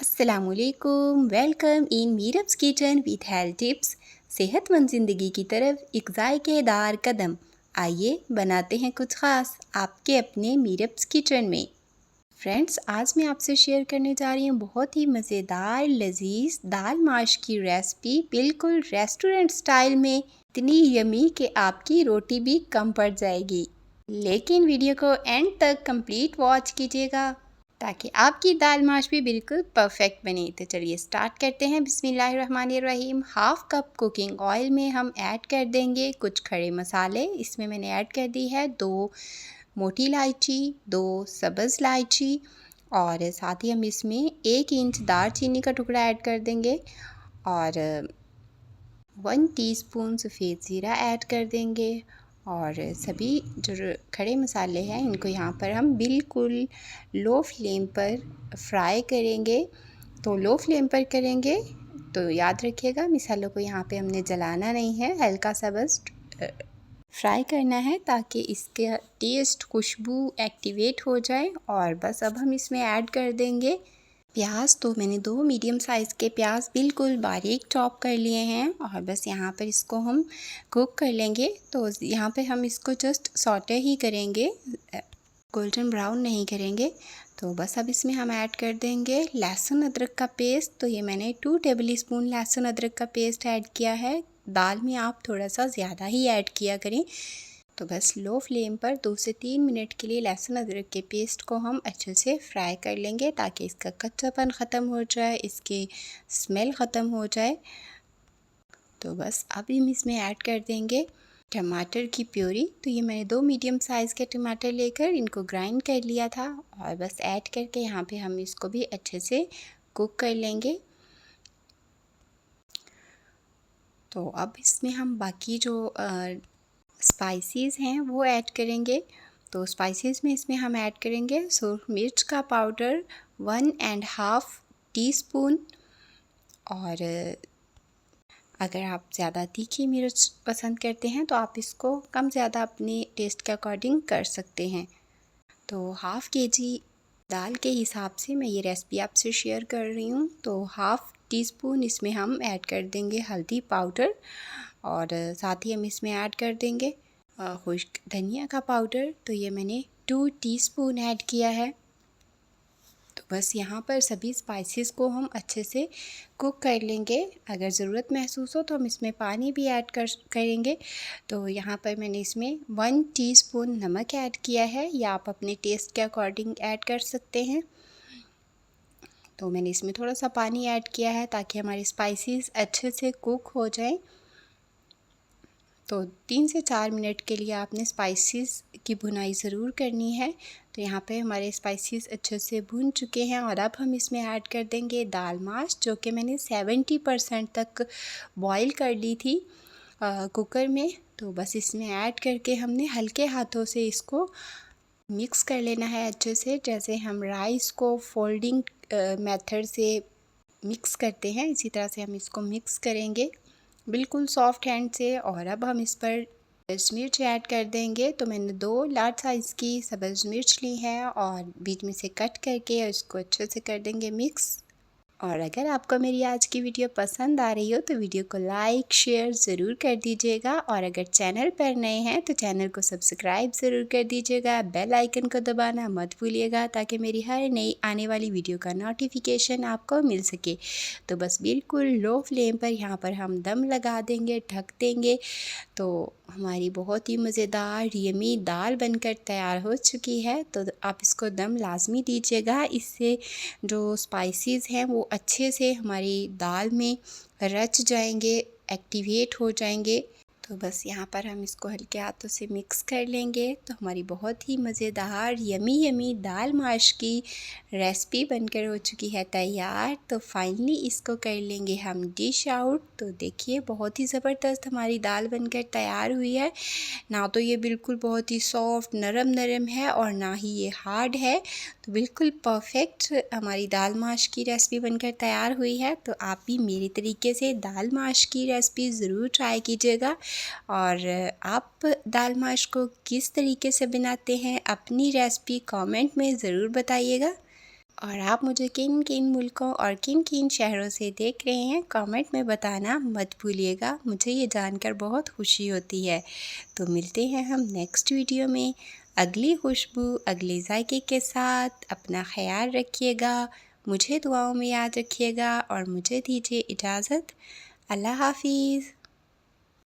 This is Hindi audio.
अस्सलामुअलैकुम, welcome in Meerab's kitchen with health tips. सेहतमंद ज़िंदगी की तरफ एक जायकेदार कदम। आइए बनाते हैं कुछ ख़ास आपके अपने मीरब्स किचन में। फ्रेंड्स, आज मैं आपसे शेयर करने जा रही हूँ बहुत ही मज़ेदार लजीज दाल माश की रेसिपी, बिल्कुल रेस्टोरेंट स्टाइल में। इतनी यमी कि आपकी रोटी भी कम पड़ जाएगी। लेकिन वीडियो को एंड तक कंप्लीट वॉच कीजिएगा ताकि आपकी दाल माश भी बिल्कुल परफेक्ट बने। तो चलिए स्टार्ट करते हैं। बिस्मिल्लाहिर्रहमानिर्रहीम। हाफ कप कुकिंग ऑयल में हम ऐड कर देंगे कुछ खड़े मसाले। इसमें मैंने ऐड कर दी है 2 मोटी इलायची, 2 सब्ज़ इलायची और साथ ही हम इसमें 1 इंच दालचीनी का टुकड़ा ऐड कर देंगे और 1 टीस्पून सफ़ेद ज़ीरा ऐड कर देंगे। और सभी जो खड़े मसाले हैं इनको यहाँ पर हम बिल्कुल लो फ्लेम पर फ्राई करेंगे। तो लो फ्लेम पर करेंगे तो याद रखिएगा मसालों को यहाँ पे हमने जलाना नहीं है, हल्का सा बस फ्राई करना है ताकि इसके टेस्ट खुशबू एक्टिवेट हो जाए। और बस अब हम इसमें ऐड कर देंगे प्याज। तो मैंने 2 मीडियम साइज़ के प्याज बिल्कुल बारीक चॉप कर लिए हैं और बस यहाँ पर इसको हम कुक कर लेंगे। तो यहाँ पे हम इसको जस्ट सॉटे ही करेंगे, गोल्डन ब्राउन नहीं करेंगे। तो बस अब इसमें हम ऐड कर देंगे लहसुन अदरक का पेस्ट। तो ये मैंने 2 टेबल स्पून लहसुन अदरक का पेस्ट ऐड किया है। दाल में आप थोड़ा सा ज़्यादा ही ऐड किया करें। तो बस लो फ्लेम पर 2 से 3 मिनट के लिए लहसुन अदरक के पेस्ट को हम अच्छे से फ्राई कर लेंगे ताकि इसका कच्चापन ख़त्म हो जाए, इसकी स्मेल ख़त्म हो जाए। तो बस अब हम इसमें ऐड कर देंगे टमाटर की प्यूरी। तो ये मैंने 2 मीडियम साइज़ के टमाटर लेकर इनको ग्राइंड कर लिया था और बस ऐड करके यहाँ पे हम इसको भी अच्छे से कुक कर लेंगे। तो अब इसमें हम बाकी जो स्पाइसेस हैं वो ऐड करेंगे। तो स्पाइसेस में इसमें हम ऐड करेंगे सूरख मिर्च का पाउडर 1.5 टीस्पून। और अगर आप ज़्यादा तीखी मिर्च पसंद करते हैं तो आप इसको कम ज़्यादा अपने टेस्ट के अकॉर्डिंग कर सकते हैं। तो हाफ़ केजी दाल के हिसाब से मैं ये रेसिपी आपसे शेयर कर रही हूँ। तो हाफ़ टीस्पून इसमें हम ऐड कर देंगे हल्दी पाउडर और साथ ही हम इसमें ऐड कर देंगे खुश्क धनिया का पाउडर। तो ये मैंने 2 टीस्पून ऐड किया है। तो बस यहाँ पर सभी स्पाइसेस को हम अच्छे से कुक कर लेंगे। अगर ज़रूरत महसूस हो तो हम इसमें पानी भी ऐड करेंगे। तो यहाँ पर मैंने इसमें 1 टीस्पून नमक ऐड किया है या आप अपने टेस्ट के अकॉर्डिंग ऐड कर सकते हैं। तो मैंने इसमें थोड़ा सा पानी ऐड किया है ताकि हमारे स्पाइसेस अच्छे से कुक हो जाएं। तो 3 से 4 मिनट के लिए आपने स्पाइसेस की भुनाई ज़रूर करनी है। तो यहाँ पे हमारे स्पाइसेस अच्छे से भुन चुके हैं और अब हम इसमें ऐड कर देंगे दाल माश, जो कि मैंने 70% तक बॉईल कर ली थी कुकर में। तो बस इसमें ऐड करके हमने हल्के हाथों से इसको मिक्स कर लेना है अच्छे से, जैसे हम राइस को फोल्डिंग मेथड से मिक्स करते हैं इसी तरह से हम इसको मिक्स करेंगे बिल्कुल सॉफ्ट हैंड से। और अब हम इस पर सब्ज़ मिर्च ऐड कर देंगे। तो मैंने 2 लार्ज साइज़ की सब्ज़ मिर्च ली है और बीच में से कट करके इसको अच्छे से कर देंगे मिक्स। और अगर आपको मेरी आज की वीडियो पसंद आ रही हो तो वीडियो को लाइक शेयर ज़रूर कर दीजिएगा और अगर चैनल पर नए हैं तो चैनल को सब्सक्राइब ज़रूर कर दीजिएगा। बेल आइकन को दबाना मत भूलिएगा ताकि मेरी हर नई आने वाली वीडियो का नोटिफिकेशन आपको मिल सके। तो बस बिल्कुल लो फ्लेम पर यहाँ पर हम दम लगा देंगे, ढक देंगे। तो हमारी बहुत ही मज़ेदार यमी दाल बनकर तैयार हो चुकी है। तो आप इसको दम लाजमी दीजिएगा, इससे जो स्पाइसेस हैं वो अच्छे से हमारी दाल में रच जाएंगे, एक्टिवेट हो जाएंगे। तो बस यहाँ पर हम इसको हल्के हाथों से मिक्स कर लेंगे। तो हमारी बहुत ही मज़ेदार यमी दाल माश की रेसिपी बनकर हो चुकी है तैयार। तो फाइनली इसको कर लेंगे हम डिश आउट। तो देखिए बहुत ही ज़बरदस्त हमारी दाल बनकर तैयार हुई है। ना तो ये बिल्कुल बहुत ही सॉफ्ट नरम है और ना ही ये हार्ड है। तो बिल्कुल परफेक्ट हमारी दाल माश की रेसिपी बनकर तैयार हुई है। तो आप भी मेरे तरीके से दाल माश की रेसिपी ज़रूर ट्राई कीजिएगा। और आप दाल माश को किस तरीके से बनाते हैं अपनी रेसिपी कमेंट में ज़रूर बताइएगा। और आप मुझे किन किन मुल्कों और किन किन शहरों से देख रहे हैं कमेंट में बताना मत भूलिएगा, मुझे ये जानकर बहुत खुशी होती है। तो मिलते हैं हम नेक्स्ट वीडियो में अगली खुशबू अगले जायके के साथ। अपना ख्याल रखिएगा, मुझे दुआओं में याद रखिएगा और मुझे दीजिए इजाज़त। अल्लाह हाफ़िज़।